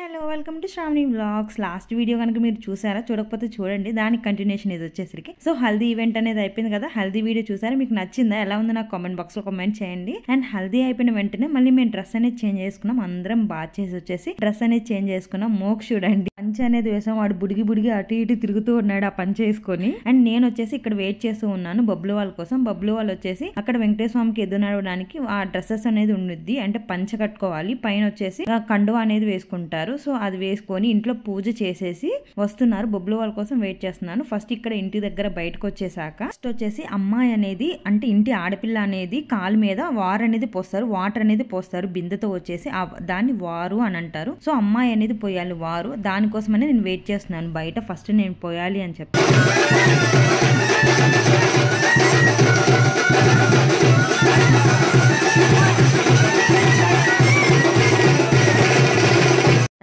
Hello welcome to Shravani vlogs. Last video కనుక మీరు చూసారా, చూడకపోతే చూడండి, దానికి కంటిన్యూషన్ ఇది వచ్చేసరికి. సో హల్దీ ఈవెంట్ అనేది అయిపోయింది కదా, హల్దీ వీడియో చూసారా, మీకు నచ్చిందా, ఎలా ఉందో నాకు కామెంట్ బాక్స్ లో కామెంట్ చేయండి. అండ్ హల్దీ అయిపోయిన వెంటనే మళ్ళీ మేము డ్రెస్ అనేది చేంజ్ చేసుకున్నాం, అందరం బాత్ చేసి వచ్చేసి డ్రెస్ అనేది చేంజ్ చేసుకున్నాం. మోక్ చూడండి పంచ అనేది వేసాం, వాడు బుడిగి బుడిగి అటు ఇటు తిరుగుతూ ఉన్నాడు ఆ పంచ వేసుకొని. అండ్ నేను వచ్చేసి ఇక్కడ వెయిట్ చేస్తూ ఉన్నాను బబ్లు వాళ్ళ కోసం. బబ్లు వాళ్ళు వచ్చేసి అక్కడ వెంకటేశ్వర స్వామికి ఎదురు నడవడానికి ఆ డ్రెస్సెస్ అనేది ఉండిద్ది, అంటే పంచ కట్టుకోవాలి, పైన వచ్చేసి కండువ అనేది వేసుకుంటారు. సో అది వేసుకొని ఇంట్లో పూజ చేసేసి వస్తున్నారు. బొబ్బుల వాళ్ళ కోసం వెయిట్ చేస్తున్నాను. ఫస్ట్ ఇక్కడ ఇంటి దగ్గర బయటకు వచ్చేసాక ఫస్ట్ వచ్చేసి అమ్మాయి అనేది, అంటే ఇంటి ఆడపిల్ల అనేది కాలు మీద వారు అనేది పోస్తారు, వాటర్ అనేది పోస్తారు బిందెతో వచ్చేసి, దాన్ని వారు అని అంటారు. సో అమ్మాయి అనేది పోయాలి వారు, దానికోసమనే నేను వెయిట్ చేస్తున్నాను బయట. ఫస్ట్ నేను పోయాలి అని చెప్పి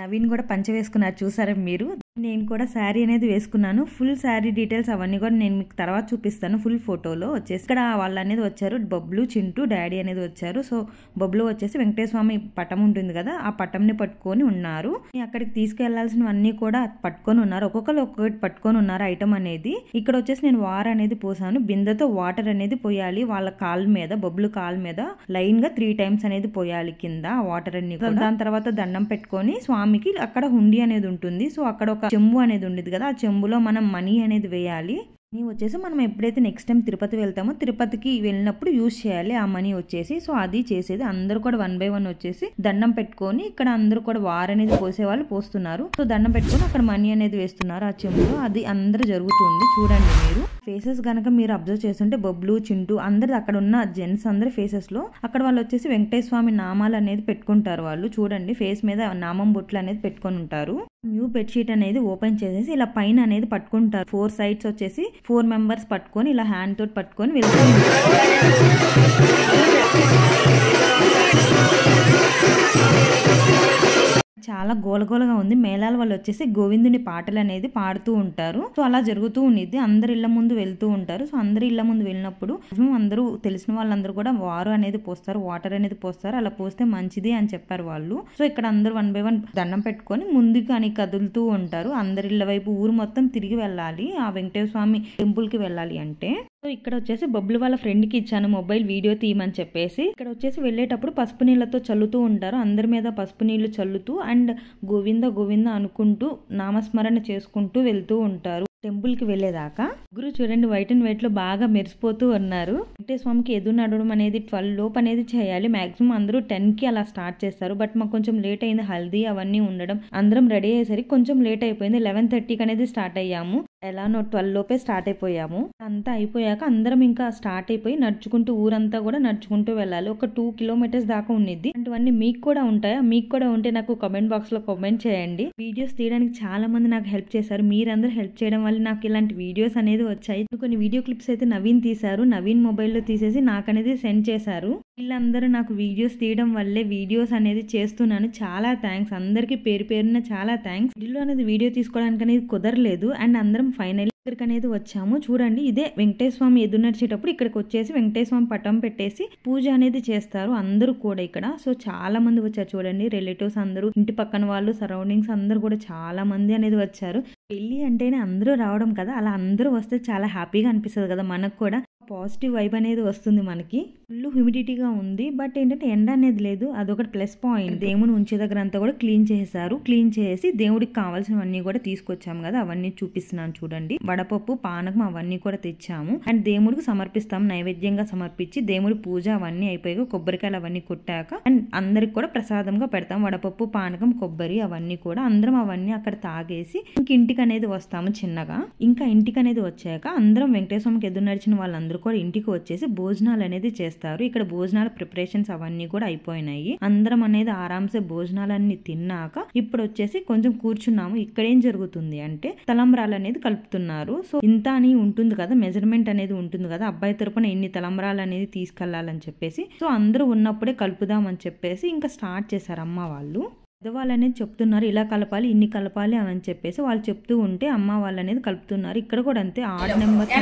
నవీన్ కూడా పంచ వేసుకున్నారు చూసారా మీరు. నేను కూడా శారీ అనేది వేసుకున్నాను. ఫుల్ శారీ డీటెయిల్స్ అవన్నీ కూడా నేను మీకు తర్వాత చూపిస్తాను ఫుల్ ఫోటోలో. వచ్చేసి ఇక్కడ వాళ్ళు అనేది వచ్చారు, బబ్లు, చింటూ, డాడీ అనేది వచ్చారు. సో బబ్లు వచ్చేసి వెంకటేశ్వర స్వామి పటం ఉంటుంది కదా, ఆ పటంని పట్టుకొని ఉన్నారు. అక్కడికి తీసుకెళ్లాల్సినవన్నీ కూడా పట్టుకొని ఉన్నారు, ఒక్కొక్కరు ఒక్కొక్కటి పట్టుకొని ఉన్నారు ఐటమ్ అనేది. ఇక్కడ వచ్చేసి నేను వాటర్ అనేది పోసాను, బిందెతో వాటర్ అనేది పోయాలి వాళ్ళ కాళ్ళ మీద, బబ్లు కాళ్ళ మీద లైన్ గా 3 times అనేది పోయాలి కింద వాటర్ అన్ని. దాని తర్వాత దండం పెట్టుకొని స్వామికి అక్కడ హుండీ అనేది ఉంటుంది. సో అక్కడ ఒక చెంబు అనేది ఉండేది కదా, ఆ చెంబులో మనం మనీ అనేది వేయాలి. మనీ వచ్చేసి మనం ఎప్పుడైతే నెక్స్ట్ టైం తిరుపతి వెళ్తామో, తిరుపతికి వెళ్ళినప్పుడు యూజ్ చేయాలి ఆ మనీ వచ్చేసి. సో అది చేసేది అందరూ కూడా 1 by 1 వచ్చేసి దండం పెట్టుకొని, ఇక్కడ అందరూ కూడా వారు అనేది పోసేవాళ్ళు పోస్తున్నారు. సో దండం పెట్టుకొని అక్కడ మనీ అనేది వేస్తున్నారు ఆ చెంబులో. అది అందరూ జరుగుతుంది చూడండి మీరు. ఫేసెస్ గనక మీరు అబ్జర్వ్ చేస్తుంటే బబ్లు, చింటూ అందరు అక్కడ ఉన్న జెంట్స్ అందరి ఫేసెస్ లో అక్కడ వాళ్ళు వచ్చేసి వెంకటేశ్వర స్వామి నామాలు అనేది పెట్టుకుంటారు వాళ్ళు. చూడండి ఫేస్ మీద నామం బొట్లు అనేది పెట్టుకొని ఉంటారు. న్యూ బెడ్షీట్ అనేది ఓపెన్ చేసేసి ఇలా పైన అనేది పట్టుకుంటారు. 4 sides వచ్చేసి 4 members పట్టుకొని ఇలా హ్యాండ్ తోటి పట్టుకొని వెళ్తారు. చాలా గోలగోలగా ఉంది. మేళాల వాళ్ళు వచ్చేసి గోవిందుని పాటలు అనేది పాడుతూ ఉంటారు. సో అలా జరుగుతూ ఉండేది, అందరు ఇళ్ల ముందు వెళ్తూ ఉంటారు. సో అందరు ఇళ్ల ముందు వెళ్ళినప్పుడు అందరూ తెలిసిన వాళ్ళందరూ కూడా వారు అనేది పోస్తారు, వాటర్ అనేది పోస్తారు. అలా పోస్తే మంచిది అని చెప్పారు వాళ్ళు. సో ఇక్కడ అందరూ 1 by 1 దండం పెట్టుకొని ముందుకు అని కదులుతూ ఉంటారు. అందరి ఇళ్ల వైపు ఊరు మొత్తం తిరిగి వెళ్ళాలి ఆ వెంకటేశ్వర స్వామి టెంపుల్ కి వెళ్ళాలి అంటే. సో ఇక్కడ వచ్చేసి బబ్లు వాళ్ళ ఫ్రెండ్ కి ఇచ్చాను మొబైల్ వీడియో తీయమని చెప్పేసి. ఇక్కడ వచ్చేసి వెళ్ళేటప్పుడు పసుపు నీళ్లతో చల్లుతూ ఉంటారు, అందరి మీద పసుపు నీళ్లు చల్లుతూ అండ్ గోవింద గోవింద అనుకుంటూ నామస్మరణ చేసుకుంటూ వెళ్తూ ఉంటారు టెంపుల్ కి వెళ్ళేదాకా. గురు చూడండి వైట్ అండ్ వైట్ లో బాగా మెరిసిపోతూ ఉన్నారు. వెంకటేశ్వర స్వామికి ఎదురు నడవడం అనేది 12 లోపు అనేది చేయాలి. మాక్సిమం అందరూ 10 కి అలా స్టార్ట్ చేస్తారు. బట్ మాకు కొంచెం లేట్ అయింది, హల్దీ అవన్నీ ఉండడం, అందరం రెడీ అయ్యేసరికి కొంచెం లేట్ అయిపోయింది. 11:30కి అనేది స్టార్ట్ అయ్యాము. ఎలానో 12 లోపే స్టార్ట్ అయిపోయాము. అంతా అయిపోయాక అందరం ఇంకా స్టార్ట్ అయిపోయి నడుచుకుంటూ ఊరంతా కూడా నడుచుకుంటూ వెళ్ళాలి. ఒక 2 kilometers దాకా ఉండిద్ది. అటువంటివన్నీ మీకు కూడా ఉంటాయా? మీకు కూడా ఉంటే నాకు కమెంట్ బాక్స్ లో కామెంట్ చేయండి. వీడియోస్ తీయడానికి చాలా మంది నాకు హెల్ప్ చేశారు. మీరందరూ హెల్ప్ చేయడం వల్ల నాకు ఇలాంటి వీడియోస్ అనేది వచ్చాయి. కొన్ని వీడియో క్లిప్స్ అయితే నవీన్ తీశారు, నవీన్ మొబైల్లో తీసేసి నాకు అనేది సెండ్ చేశారు. వీళ్ళందరూ నాకు వీడియోస్ తీయడం వల్లే వీడియోస్ అనేది చేస్తున్నాను. చాలా థ్యాంక్స్ అందరికి, పేరు పేరున చాలా థ్యాంక్స్. వీడియో అనేది వీడియో తీసుకోవడానికి అనేది కుదరలేదు. అండ్ అందరం ఫైనల్ ఇక్కడికి అనేది వచ్చాము. చూడండి ఇదే వెంకటేశ్వర స్వామి ఎదురు నడిచేటప్పుడు ఇక్కడికి వచ్చేసి వెంకటేశ్వర స్వామి పటం పెట్టేసి పూజ అనేది చేస్తారు అందరూ కూడా ఇక్కడ. సో చాలా మంది వచ్చారు చూడండి, రిలేటివ్స్ అందరూ, ఇంటి పక్కన వాళ్ళు, సరౌండింగ్స్ అందరూ కూడా చాలా మంది అనేది వచ్చారు. పెళ్లి అంటేనే అందరూ రావడం కదా, అలా అందరూ వస్తే చాలా హ్యాపీగా అనిపిస్తుంది కదా, మనకు కూడా పాజిటివ్ వైబ్ అనేది వస్తుంది మనకి. ఫుల్ హ్యూమిడిటీగా ఉంది, బట్ ఏంటంటే ఎండ అనేది లేదు, అదొకటి ప్లస్ పాయింట్. దేవుని ఉంచే దగ్గర అంతా కూడా క్లీన్ చేసేసారు. క్లీన్ చేసి దేవుడికి కావాల్సినవన్నీ కూడా తీసుకొచ్చాము కదా, అవన్నీ చూపిస్తున్నాను చూడండి. వడపప్పు, పానకం అవన్నీ కూడా తెచ్చాము. అండ్ దేవుడికి సమర్పిస్తాము, నైవేద్యంగా సమర్పించి దేవుడి పూజ అవన్నీ అయిపోయాక కొబ్బరికాయలు అవన్నీ కొట్టాక అండ్ అందరికి కూడా ప్రసాదంగా పెడతాం. వడపప్పు, పానకం, కొబ్బరి అవన్నీ కూడా అందరం అవన్నీ అక్కడ తాగేసి ఇంక ఇంటికి అనేది వస్తాము చిన్నగా. ఇంకా ఇంటికి అనేది వచ్చాక అందరం వెంకటేశ్వరకి ఎదురు నడిచిన వాళ్ళందరూ కూడా ఇంటికి వచ్చేసి భోజనాలు అనేది చేస్తారు. ఇక్కడ భోజనాల ప్రిపరేషన్స్ అవన్నీ కూడా అయిపోయినాయి. అందరం అనేది ఆరాంసే భోజనాలన్నీ తిన్నాక ఇప్పుడు వచ్చేసి కొంచెం కూర్చున్నాము. ఇక్కడ ఏం జరుగుతుంది అంటే తలంబ్రాలు అనేది కలుపుతున్నారు. సో ఇంత అని ఉంటుంది కదా, మెజర్మెంట్ అనేది ఉంటుంది కదా, అబ్బాయి తరపున ఎన్ని తలంబ్రాలు అనేది తీసుకెళ్లాలని చెప్పేసి. సో అందరూ ఉన్నప్పుడే కలుపుదాం అని చెప్పేసి ఇంకా స్టార్ట్ చేశారు అమ్మ వాళ్ళు. పెద్దవాళ్ళు అనేది చెప్తున్నారు ఇలా కలపాలి, ఇన్ని కలపాలి అని చెప్పేసి వాళ్ళు చెప్తూ ఉంటే అమ్మ వాళ్ళు అనేది కలుపుతున్నారు. ఇక్కడ కూడా అంతే, ఆడ్ నెంబర్స్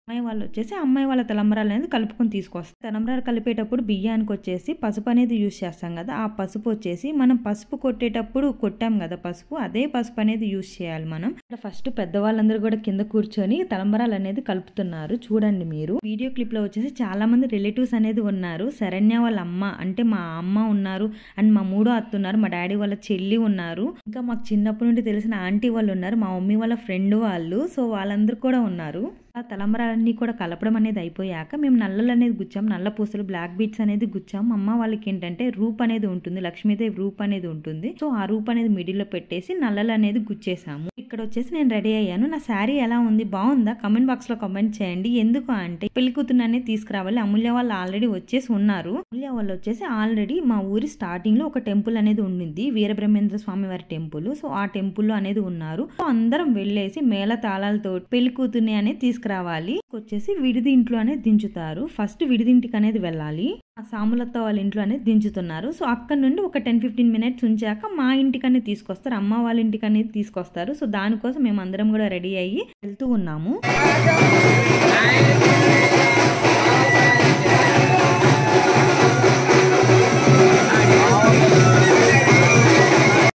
అమ్మాయి వాళ్ళు వచ్చేసి అమ్మాయి వాళ్ళ తలంబ్రాలు అనేది కలుపుకొని తీసుకొస్తారు. తలంబ్రాలు కలిపేటప్పుడు బియ్యానికి వచ్చేసి పసుపు అనేది యూజ్ చేస్తాం కదా, ఆ పసుపు వచ్చేసి మనం పసుపు కొట్టేటప్పుడు కొట్టాం కదా పసుపు, అదే పసుపు అనేది యూజ్ చేయాలి మనం. ఫస్ట్ పెద్దవాళ్ళందరూ కూడా కింద కూర్చొని తలంబ్రాలు అనేది కలుపుతున్నారు. చూడండి మీరు వీడియో క్లిప్ లో వచ్చేసి చాలా మంది రిలేటివ్స్ అనేది ఉన్నారు. శరణ్య వాళ్ళ అమ్మ అంటే మా అమ్మ ఉన్నారు, అండ్ మా మూడో అత్త ఉన్నారు, మా డాడీ వాళ్ళ చెల్లి ఉన్నారు, ఇంకా మాకు చిన్నప్పటి నుండి తెలిసిన ఆంటీ వాళ్ళు ఉన్నారు, మా మమ్మీ వాళ్ళ ఫ్రెండ్ వాళ్ళు, సో వాళ్ళందరూ కూడా ఉన్నారు. ఆ తలంబ్రాలన్నీ కూడా కలపడం అనేది అయిపోయాక మేము నల్లలు అనేది గుచ్చాం, నల్ల పూసలు బ్లాక్ బీట్స్ అనేది గుచ్చాం. అమ్మ వాళ్ళకి ఏంటంటే రూప్ అనేది ఉంటుంది, లక్ష్మీదేవి రూప్ అనేది ఉంటుంది, సో ఆ రూప్ అనేది మిడిల్ లో పెట్టేసి నల్లలు అనేది గుచ్చేసాము. ఇక్కడ వచ్చేసి నేను రెడీ అయ్యాను. నా శారీ ఎలా ఉంది, బాగుందా? కమెంట్ బాక్స్ లో కమెంట్ చేయండి. ఎందుకు అంటే పెళ్లి కూతురు అనేది తీసుకురావాలి. అమూల్య వాళ్ళు ఆల్రెడీ వచ్చేసి ఉన్నారు. అమూల్య వాళ్ళు వచ్చేసి ఆల్రెడీ మా ఊరి స్టార్టింగ్ లో ఒక టెంపుల్ అనేది ఉండింది, వీరబ్రహ్మేంద్ర స్వామి వారి టెంపుల్, సో ఆ టెంపుల్ లో అనేది ఉన్నారు. సో అందరం వెళ్ళేసి మేళ తాళాలతో పెళ్లి కూతుర్ని అనేది తీసుకురావాలి. వచ్చేసి విడిది ఇంట్లో అనేది దించుతారు. ఫస్ట్ విడిదింటికి అనేది వెళ్ళాలి. ఆ సాములత్త వాళ్ళ ఇంట్లో అనేది దించుతున్నారు. సో అక్కడ నుండి ఒక 10-15 మినిట్స్ ఉంచాక మా ఇంటికి అనేది తీసుకొస్తారు, అమ్మ వాళ్ళ ఇంటికి అనేది తీసుకొస్తారు. సో దానికోసం మేము అందరం కూడా రెడీ అయ్యి వెళ్తూ ఉన్నాము.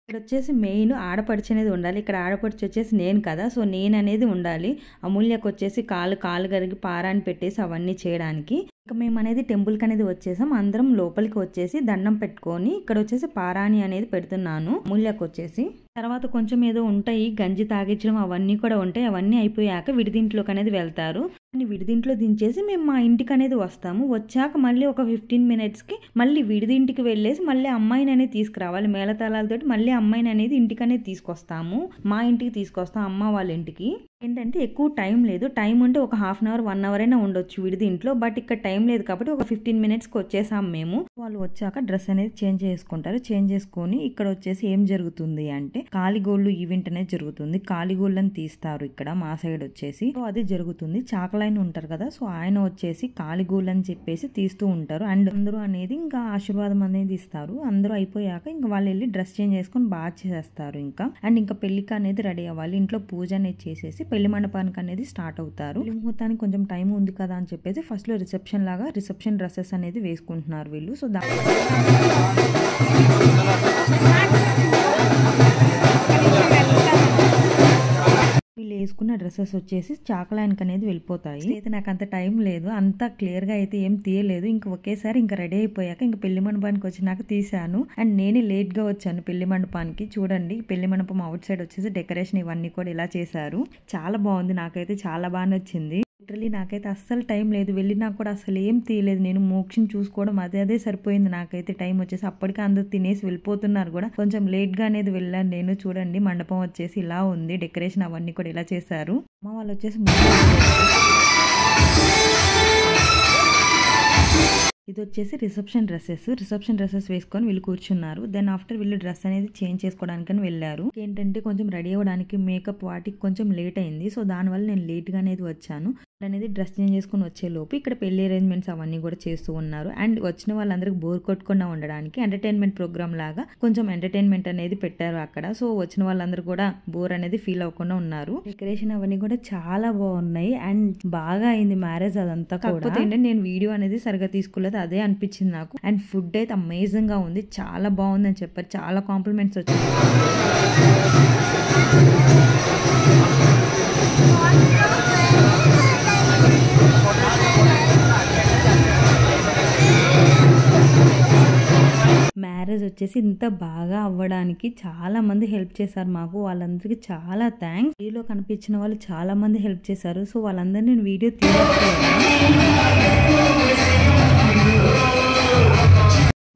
ఇక్కడ వచ్చేసి మెయిన్ ఆడపడిచి అనేది ఉండాలి. ఇక్కడ ఆడపడిచి వచ్చేసి నేను కదా, సో నేను అనేది ఉండాలి. అమూల్యకు వచ్చేసి కాలు కరిగి పారాన్ని పెట్టేసి అవన్నీ చేయడానికి. ఇంకా మేము అనేది టెంపుల్కి అనేది వచ్చేసాం. అందరం లోపలికి వచ్చేసి దండం పెట్టుకొని ఇక్కడ వచ్చేసి పారాణి అనేది పెడుతున్నాను అమూల్యకు వచ్చేసి. తర్వాత కొంచెం ఏదో ఉంటాయి, గంజి తాగించడం అవన్నీ కూడా ఉంటాయి. అవన్నీ అయిపోయాక విడిదింట్లోకి అనేది వెళ్తారు. విడిదింట్లో దించేసి మేము మా ఇంటికి అనేది వస్తాము. వచ్చాక మళ్ళీ ఒక 15 మినిట్స్కి మళ్ళీ విడిదింటికి వెళ్ళేసి మళ్ళీ అమ్మాయిని అనేది తీసుకురావాలి. మేళతాళాలతోటి మళ్ళీ అమ్మాయిని అనేది ఇంటికి అనేది తీసుకొస్తాము. మా ఇంటికి తీసుకొస్తాం, అమ్మ వాళ్ళ ఇంటికి. ఏంటంటే ఎక్కువ టైం లేదు, టైం ఉంటే ఒక 1/2 అవర్ 1 అవర్ అయినా ఉండొచ్చు విడిదింట్లో, బట్ ఇక్కడ టైం లేదు కాబట్టి ఒక 15 మినిట్స్కి వచ్చేసాం మేము. వాళ్ళు వచ్చాక డ్రెస్ అనేది చేంజ్ చేసుకుంటారు. చేంజ్ చేసుకొని ఇక్కడ వచ్చేసి ఏం జరుగుతుంది అంటే కాలిగోళ్ళు ఈవెంట్ అనేది జరుగుతుంది. కాలిగోళ్ళని తీస్తారు ఇక్కడ మా సైడ్ వచ్చేసి. సో అది జరుగుతుంది. చాకలైన ఉంటారు కదా, సో ఆయన వచ్చేసి కాలిగోళ్ళు అని చెప్పేసి తీస్తూ ఉంటారు. అండ్ అందరూ అనేది ఇంకా ఆశీర్వాదం అనేది ఇస్తారు. అందరూ అయిపోయాక ఇంకా వాళ్ళు వెళ్ళి డ్రెస్ చేంజ్ చేసుకొని బాగా చేసేస్తారు ఇంకా. అండ్ ఇంకా పెళ్లికి అనేది రెడీ అవ్వాలి. ఇంట్లో పూజ అనేది చేసేసి పెళ్లి మండపానికి అనేది స్టార్ట్ అవుతారు. ముహూర్తానికి కొంచెం టైం ఉంది కదా అని చెప్పేసి ఫస్ట్ లో రిసెప్షన్ లాగా రిసెప్షన్ డ్రెస్సెస్ అనేది వేసుకుంటున్నారు వీళ్ళు. సో వీళ్ళు వేసుకున్న డ్రెస్సెస్ వచ్చేసి చాకలానికి అనేది వెళ్ళిపోతాయి. అయితే నాకు అంత టైం లేదు, అంత క్లియర్ గా అయితే ఏం తీయలేదు. ఇంకా ఒకేసారి ఇంకా రెడీ అయిపోయాక ఇంకా పెళ్లి మండపానికి వచ్చినాక తీసాను. అండ్ నేనే లేట్ గా వచ్చాను పెళ్లి మండపానికి. చూడండి పెళ్లి మండపం అవుట్ సైడ్ వచ్చేసి డెకరేషన్ ఇవన్నీ కూడా ఇలా చేశారు. చాలా బాగుంది, నాకైతే చాలా బాగా నచ్చింది. లిటరలీ నాకైతే అస్సలు టైం లేదు, వెళ్ళినా కూడా అసలు ఏం తీయలేదు. నేను మోక్షం చూసుకోవడం అదే సరిపోయింది నాకైతే. టైం వచ్చేసి అప్పటికే అందరూ తినేసి వెళ్ళిపోతున్నారు కూడా, కొంచెం లేట్ గా అనేది వెళ్ళాను నేను. చూడండి మండపం వచ్చేసి ఇలా ఉంది, డెకరేషన్ అవన్నీ కూడా ఇలా చేశారు. అమ్మ వాళ్ళు వచ్చేసి ఇది వచ్చేసి రిసెప్షన్ డ్రెస్సెస్ వేసుకొని వీళ్ళు కూర్చున్నారు. దెన్ ఆఫ్టర్ వీళ్ళు డ్రెస్ అనేది చేంజ్ చేసుకోవడానికి వెళ్ళారు. ఏంటంటే కొంచెం రెడీ అవ్వడానికి మేకప్ వాటికి కొంచెం లేట్ అయింది. సో దానివల్ల నేను లేట్ గా అనేది వచ్చాను. అనేది డ్రెస్ చేంజ్ చేసుకుని వచ్చే లోపు ఇక్కడ పెళ్లి అరేంజ్మెంట్స్ అవన్నీ కూడా చేస్తూ ఉన్నారు. అండ్ వచ్చిన వాళ్ళందరికి బోర్ కొట్టకుండా ఉండడానికి ఎంటర్టైన్మెంట్ ప్రోగ్రామ్ లాగా కొంచెం ఎంటర్టైన్మెంట్ అనేది పెట్టారు అక్కడ. సో వచ్చిన వాళ్ళందరూ కూడా బోర్ అనేది ఫీల్ అవ్వకుండా ఉన్నారు. డెకరేషన్ అవన్నీ కూడా చాలా బాగున్నాయి అండ్ బాగా అయింది మ్యారేజ్ అదంతా. కాకపోతే ఏంటంటే నేను వీడియో అనేది సరిగా తీసుకోలేదు, అదే అనిపించింది నాకు. అండ్ ఫుడ్ అయితే అమేజింగ్ గా ఉంది, చాలా బాగుంది అని చెప్పారు. చాలా కాంప్లిమెంట్స్ వచ్చాయి. మ్యారేజ్ వచ్చేసి ఇంత బాగా అవ్వడానికి చాలా మంది హెల్ప్ చేశారు మాకు. వాళ్ళందరికీ చాలా థ్యాంక్స్. వీడియోలో కనిపించిన వాళ్ళు చాలా మంది హెల్ప్ చేశారు. సో వాళ్ళందరినీ నేను వీడియో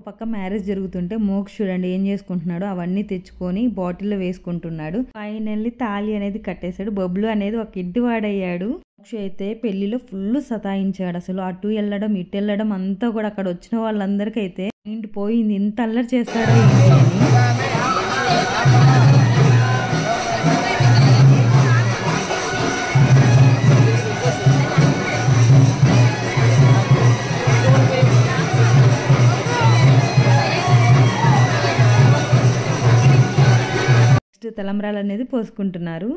పక్క మ్యారేజ్ జరుగుతుంటే మోక్ష చూడండి ఏం చేసుకుంటున్నాడు, అవన్నీ తెచ్చుకొని బాటిల్లో వేసుకుంటున్నాడు. ఫైనల్లీ తాళి అనేది కట్టేశాడు. బబ్లు అనేది ఒక ఇంటి వాడయ్యాడు. మోక్ష అయితే పెళ్లిలో ఫుల్ సతాయించాడు. అసలు అటు వెళ్ళడం ఇటు వెళ్ళడం అంతా కూడా అక్కడ వచ్చిన వాళ్ళందరికైతే ఇంటి పోయింది, ఇంత అల్లరి చేస్తాడో ఏంటి అని. తలంబ్రాలు అనేది పోసుకుంటున్నారు.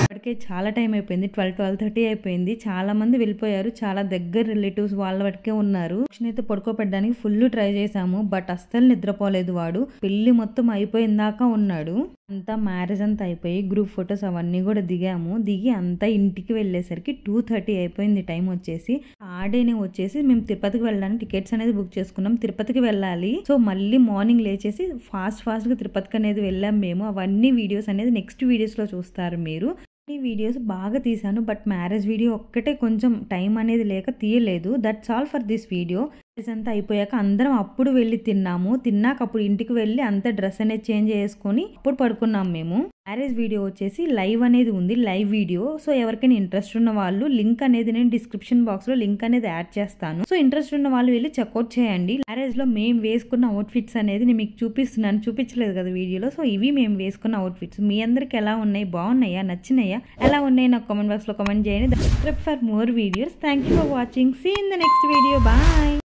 ఇప్పటికే చాలా టైం అయిపోయింది, 12-12:30 అయిపోయింది. చాలా మంది వెళ్ళిపోయారు, చాలా దగ్గర రిలేటివ్స్ వాళ్ళ వరకే ఉన్నారు. అయితే పడుకోబెట్టడానికి ఫుల్ ట్రై చేశాము, బట్ అస్సలు నిద్రపోలేదు వాడు. పెళ్లి మొత్తం అయిపోయిన దాకా ఉన్నాడు. అంతా మ్యారేజ్ అంతా అయిపోయి గ్రూప్ ఫొటోస్ అవన్నీ కూడా దిగాము. దిగి అంతా ఇంటికి వెళ్ళేసరికి 2:30 అయిపోయింది టైం వచ్చేసి. ఆ డేనే వచ్చేసి మేము తిరుపతికి వెళ్ళడానికి టికెట్స్ అనేది బుక్ చేసుకున్నాం. తిరుపతికి వెళ్ళాలి, సో మళ్ళీ మార్నింగ్ లేచేసి ఫాస్ట్ గా తిరుపతికి అనేది వెళ్ళాం మేము. అవన్నీ వీడియోస్ అనేది నెక్స్ట్ వీడియోస్ లో చూస్తారు మీరు. ఈ వీడియోస్ బాగా తీసాను, బట్ మ్యారేజ్ వీడియో ఒక్కటే కొంచెం టైం అనేది లేక తీయలేదు. That's all for this video. అంతా అయిపోయాక అందరం అప్పుడు వెళ్ళి తిన్నాము. తిన్నాక అప్పుడు ఇంటికి వెళ్ళి అంత డ్రెస్ అనేది చేంజ్ చేసుకొని అప్పుడు పడుకున్నాం మేము. మ్యారేజ్ వీడియో వచ్చేసి లైవ్ అనేది ఉంది, లైవ్ వీడియో. సో ఎవరికైనా ఇంట్రెస్ట్ ఉన్న వాళ్ళు లింక్ అనేది నేను డిస్క్రిప్షన్ బాక్స్ లో లింక్ అనేది యాడ్ చేస్తాను. సో ఇంట్రెస్ట్ ఉన్న వాళ్ళు వెళ్ళి చెక్అవుట్ చేయండి. మ్యారేజ్ లో మేము వేసుకున్న అవుట్ఫిట్స్ అనేది నేను మీకు చూపిస్తున్నాను, చూపించలేదు కదా వీడియోలో. సో ఇవి మేము వేసుకున్న అవుట్ఫిట్స్. మీ అందరికి ఎలా ఉన్నాయి, బాగున్నాయా, నచ్చినాయా, ఎలా ఉన్నాయి నాకు కామెంట్ బాక్స్ లో కామెంట్ చేయండి. Subscribe for more videos. Thank you for watching. See in the next video. Bye.